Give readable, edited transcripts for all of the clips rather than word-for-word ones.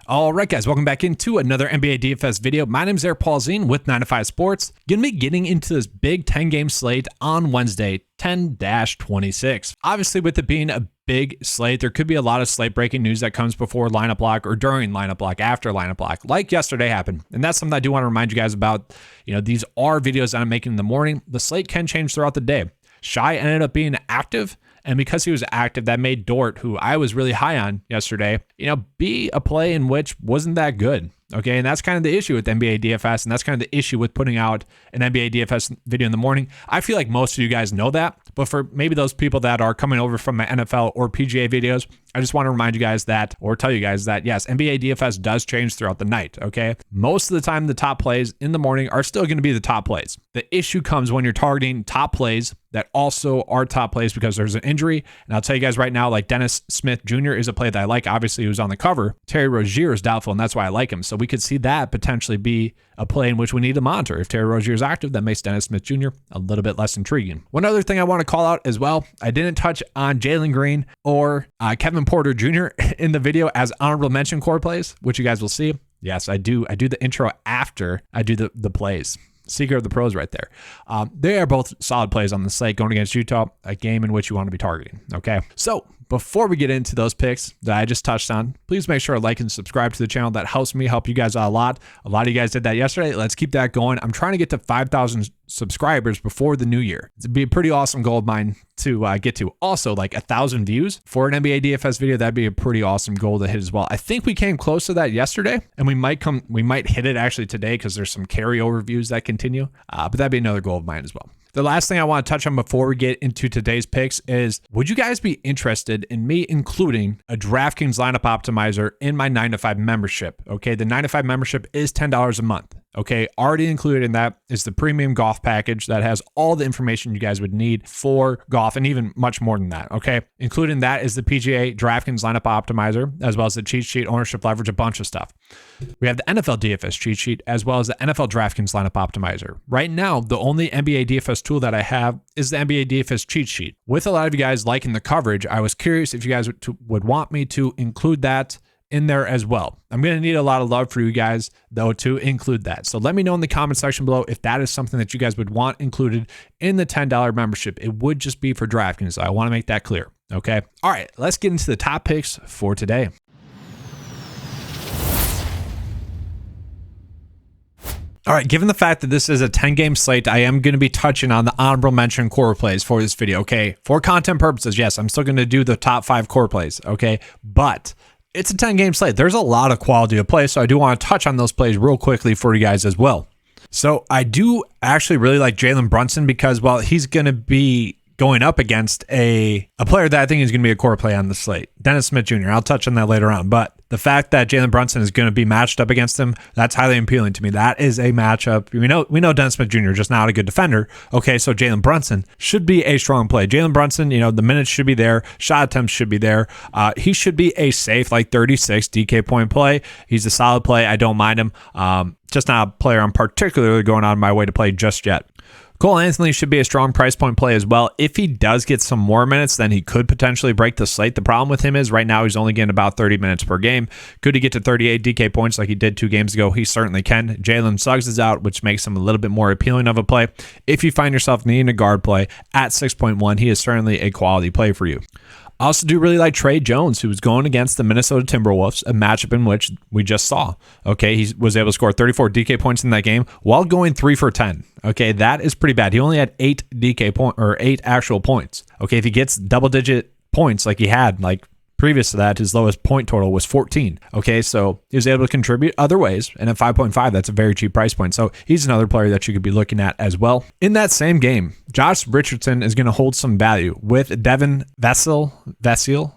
All right, guys, welcome back into another NBA DFS video. My name is Polzin with 9 to 5 Sports. Gonna be getting into this big 10-game slate on Wednesday, 10-26. Obviously, with it being a big slate, there could be a lot of slate breaking news that comes before lineup block or during lineup block, after lineup block, like yesterday happened. And that's something I do want to remind you guys about. These are videos that I'm making in the morning. The slate can change throughout the day. Shai ended up being active, and because he was active, that made Dort, who I was really high on yesterday, be a play in which wasn't that good. Okay, and that's kind of the issue with NBA DFS, and that's kind of the issue with putting out an NBA DFS video in the morning. I feel like most of you guys know that, but for maybe those people that are coming over from my NFL or PGA videos, I just want to remind you guys that, or tell you guys that, yes, NBA DFS does change throughout the night, okay? Most of the time, the top plays in the morning are still going to be the top plays. The issue comes when you're targeting top plays that also are top plays because there's an injury. And I'll tell you guys right now, like Dennis Smith Jr. is a play that I like. Obviously, he was on the cover. Terry Rozier is doubtful, and that's why I like him. So we could see that potentially be a play in which we need to monitor. If Terry Rozier is active, that makes Dennis Smith Jr. a little bit less intriguing. One other thing I want to call out as well, I didn't touch on Jalen Green or Kevin Porter Jr. in the video as honorable mention core plays, which you guys will see. Yes, I do. I do the intro after I do the plays. Secret of the pros right there. They are both solid plays on the slate going against Utah, a game in which you want to be targeting. Okay, so before we get into those picks that I just touched on, please make sure to like and subscribe to the channel. That helps me help you guys out a lot. A lot of you guys did that yesterday. Let's keep that going. I'm trying to get to 5,000 subscribers before the new year. It'd be a pretty awesome goal of mine to get to. Also, like 1,000 views for an NBA DFS video, that'd be a pretty awesome goal to hit as well. I think we came close to that yesterday, and we might hit it actually today because there's some carryover views that continue. But that'd be another goal of mine as well. The last thing I want to touch on before we get into today's picks is, would you guys be interested in me including a DraftKings lineup optimizer in my 9 to 5 membership? Okay, the 9 to 5 membership is $10 a month. Okay, already included in that is the premium golf package that has all the information you guys would need for golf and even much more than that. Okay, including that is the PGA DraftKings lineup optimizer, as well as the cheat sheet, ownership leverage, a bunch of stuff. We have the NFL DFS cheat sheet, as well as the NFL DraftKings lineup optimizer. Right now, the only NBA DFS tool that I have is the NBA DFS cheat sheet. With a lot of you guys liking the coverage, I was curious if you guys would want me to include that in there as well. I'm going to need a lot of love for you guys, though, to include that. So let me know in the comment section below if that is something that you guys would want included in the $10 membership. It would just be for DraftKings. So I want to make that clear. Okay. All right. Let's get into the top picks for today. All right, given the fact that this is a 10-game slate, I am going to be touching on the honorable mention core plays for this video, okay? For content purposes, yes, I'm still going to do the top 5 core plays, okay? But it's a 10-game slate. There's a lot of quality of play, so I do want to touch on those plays real quickly for you guys as well. So I do actually really like Jalen Brunson because, well, he's going to be going up against a player that I think is going to be a core play on the slate, Dennis Smith Jr. I'll touch on that later on, but the fact that Jalen Brunson is going to be matched up against him, that's highly appealing to me. That is a matchup. We know Dennis Smith Jr. is just not a good defender. Okay, so Jalen Brunson should be a strong play. Jalen Brunson, the minutes should be there. Shot attempts should be there. He should be a safe, 36 DK point play. He's a solid play. I don't mind him. Just not a player I'm particularly going out of my way to play just yet. Cole Anthony should be a strong price point play as well. If he does get some more minutes, then he could potentially break the slate. The problem with him is right now he's only getting about 30 minutes per game. Could he get to 38 DK points like he did 2 games ago? He certainly can. Jalen Suggs is out, which makes him a little bit more appealing of a play. If you find yourself needing a guard play at 6.1, he is certainly a quality play for you. I also do really like Trey Jones, who was going against the Minnesota Timberwolves, a matchup in which we just saw. Okay, he was able to score 34 DK points in that game while going 3 for 10. Okay, that is pretty bad. He only had 8 actual points. Okay, if he gets double-digit points like he had, previous to that, his lowest point total was 14. Okay, so he was able to contribute other ways, and at 5.5, that's a very cheap price point. So he's another player that you could be looking at as well. In that same game, Josh Richardson is going to hold some value with Devin Vassell.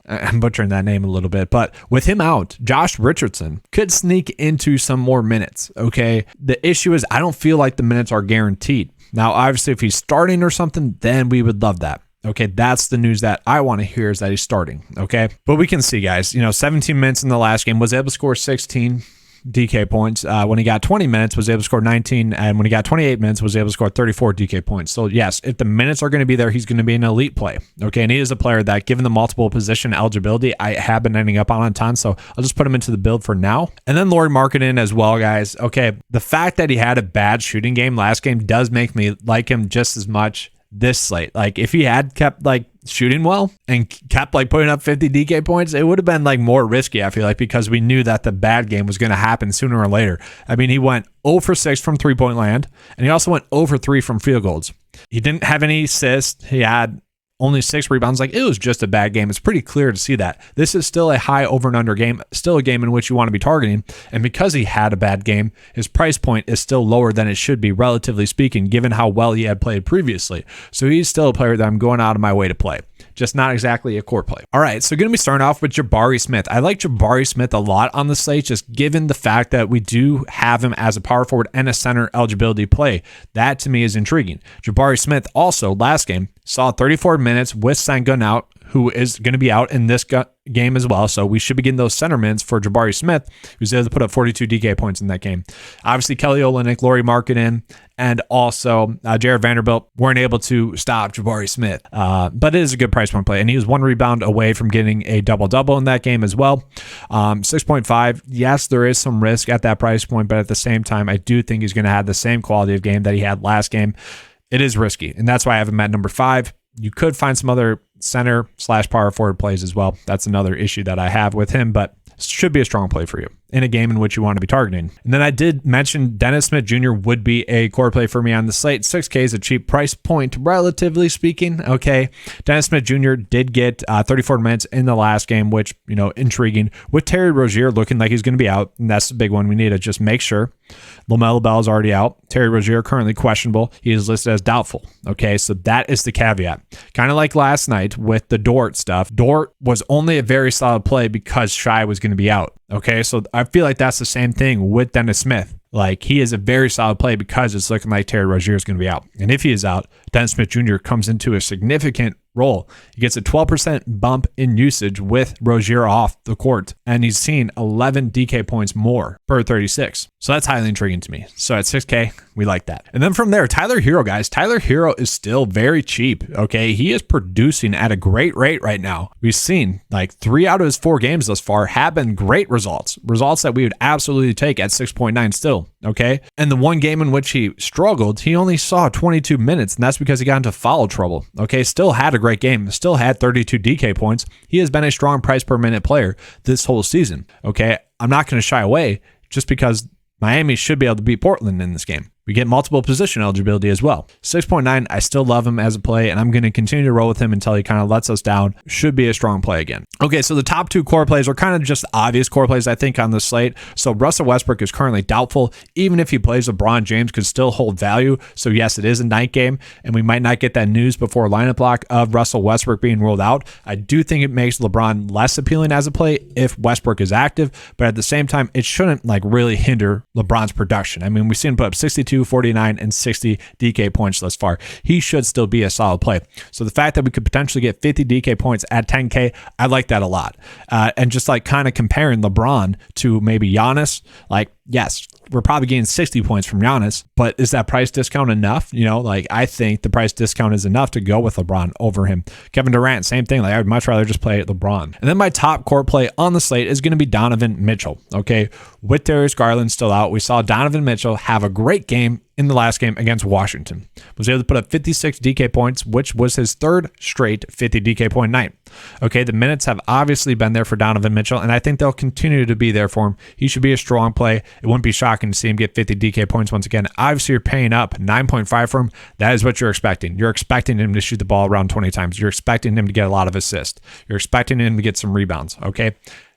I'm butchering that name a little bit, but with him out, Josh Richardson could sneak into some more minutes. Okay, the issue is I don't feel like the minutes are guaranteed. Now, obviously, if he's starting or something, then we would love that. Okay, that's the news that I want to hear is that he's starting. Okay, but we can see, guys, 17 minutes in the last game, was able to score 16. DK points. When he got 20 minutes, was able to score 19. And when he got 28 minutes, was able to score 34 DK points. So yes, if the minutes are going to be there, he's going to be an elite play. Okay. And he is a player that, given the multiple position eligibility, I have been ending up on a ton. So I'll just put him into the build for now. And then Lauri Markkanen as well, guys. Okay. The fact that he had a bad shooting game last game does make me like him just as much this slate. Like, if he had kept like shooting well and kept like putting up 50 DK points, it would have been like more risky, I feel like, because we knew that the bad game was going to happen sooner or later. I mean, he went 0 for 6 from 3-point land, and he also went 0 for 3 from field goals. He didn't have any assists. He had only 6 rebounds. Like, it was just a bad game. It's pretty clear to see that. This is still a high over and under game, still a game in which you want to be targeting. And because he had a bad game, his price point is still lower than it should be, relatively speaking, given how well he had played previously. So he's still a player that I'm going out of my way to play. Just not exactly a core play. All right, so going to be starting off with Jabari Smith. I like Jabari Smith a lot on the slate, just given the fact that we do have him as a power forward and a center eligibility play. That to me is intriguing. Jabari Smith also last game saw 34 minutes with Sengun out, who is going to be out in this game as well. So we should be getting those center minutes for Jabari Smith, who's able to put up 42 DK points in that game. Obviously, Kelly Olynyk, Lauri Markkanen, and also Jared Vanderbilt weren't able to stop Jabari Smith. But it is a good price point play. And he was 1 rebound away from getting a double-double in that game as well. 6.5. Yes, there is some risk at that price point, but at the same time, I do think he's going to have the same quality of game that he had last game. It is risky, and that's why I have him at number 5. You could find some other center/power forward plays as well. That's another issue that I have with him, but should be a strong play for you in a game in which you want to be targeting. And then I did mention Dennis Smith Jr. would be a core play for me on the slate. 6K is a cheap price point, relatively speaking. Okay. Dennis Smith Jr. did get 34 minutes in the last game, which, intriguing. With Terry Rozier looking like he's going to be out, and that's the big one. We need to just make sure. LaMelo Ball is already out. Terry Rozier currently questionable. He is listed as doubtful. Okay, so that is the caveat. Kind of like last night with the Dort stuff. Dort was only a very solid play because Shai was going to be out. Okay, so I feel like that's the same thing with Dennis Smith. Like, he is a very solid play because it's looking like Terry Rozier is going to be out. And if he is out, Dennis Smith Jr. comes into a significant role. He gets a 12% bump in usage with Rozier off the court, and he's seen 11 DK points more per 36. So that's highly intriguing to me. So at 6K, we like that. And then from there, Tyler Hero, guys. Tyler Hero is still very cheap, okay? He is producing at a great rate right now. We've seen like 3 out of his 4 games thus far have been great results. Results that we would absolutely take at 6.9 still, okay? And the one game in which he struggled, he only saw 22 minutes, and that's because he got into foul trouble, okay? Still had a great game. Still had 32 DK points. He has been a strong price per minute player this whole season, okay? I'm not going to shy away just because Miami should be able to beat Portland in this game. We get multiple position eligibility as well. 6.9, I still love him as a play, and I'm going to continue to roll with him until he kind of lets us down. Should be a strong play again. Okay, so the top 2 core plays are kind of just obvious core plays, I think, on the slate. So Russell Westbrook is currently doubtful. Even if he plays, LeBron James could still hold value. So yes, it is a night game, and we might not get that news before lineup lock of Russell Westbrook being ruled out. I do think it makes LeBron less appealing as a play if Westbrook is active, but at the same time, it shouldn't like really hinder LeBron's production. I mean, we've seen him put up 62, 49, and 60 DK points thus far. He should still be a solid play. So the fact that we could potentially get 50 DK points at 10K, I like that a lot. And just like kind of comparing LeBron to maybe Giannis, like, yes, we're probably getting 60 points from Giannis, but is that price discount enough? I think the price discount is enough to go with LeBron over him. Kevin Durant, same thing. Like, I would much rather just play LeBron. And then my top court play on the slate is going to be Donovan Mitchell. Okay, with Darius Garland still out, we saw Donovan Mitchell have a great game in the last game against Washington. Was able to put up 56 DK points, which was his 3rd straight 50 DK point night. Okay, the minutes have obviously been there for Donovan Mitchell, and I think they'll continue to be there for him. He should be a strong play. It wouldn't be shocking to see him get 50 DK points once again. Obviously, you're paying up 9.5 for him. That is what you're expecting. You're expecting him to shoot the ball around 20 times. You're expecting him to get a lot of assists. You're expecting him to get some rebounds, okay?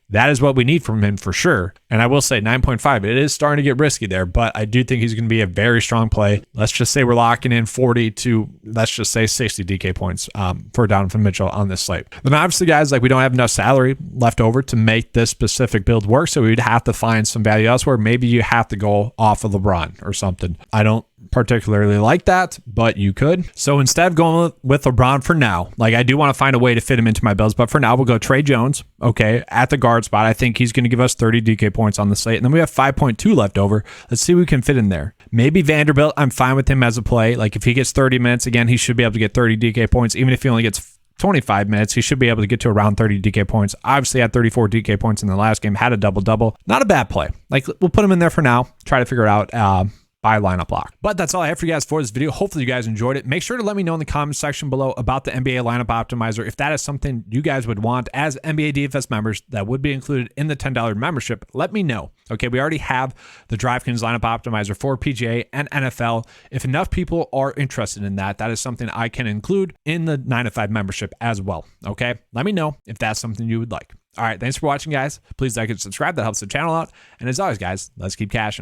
That is what we need from him for sure. And I will say 9.5, it is starting to get risky there, but I do think he's going to be a very strong play. Let's just say we're locking in 40 to, let's just say 60 DK points for Donovan Mitchell on this slate. Then obviously, guys, like, we don't have enough salary left over to make this specific build work, so we'd have to find some value elsewhere. Maybe you have to go off of LeBron or something. I don't particularly like that, but you could. So instead of going with LeBron for now, like I do want to find a way to fit him into my builds, but for now we'll go Trey Jones, okay, at the guard spot. I think he's going to give us 30 DK points on the slate, and then we have 5.2 left over. Let's see who we can fit in there. Maybe Vanderbilt. I'm fine with him as a play. Like if he gets 30 minutes, again, he should be able to get 30 DK points. Even if he only gets 25 minutes, he should be able to get to around 30 DK points. Obviously had 34 DK points in the last game, had a double-double. Not a bad play. Like we'll put him in there for now, try to figure it out. By lineup lock. But that's all I have for you guys for this video. Hopefully you guys enjoyed it. Make sure to let me know in the comment section below about the NBA lineup optimizer. If that is something you guys would want as NBA DFS members that would be included in the $10 membership, let me know. Okay, we already have the DraftKings lineup optimizer for PGA and NFL. If enough people are interested in that, that is something I can include in the 9 to 5 membership as well. Okay, let me know if that's something you would like. All right, thanks for watching, guys. Please like and subscribe. That helps the channel out. And as always, guys, let's keep cashing.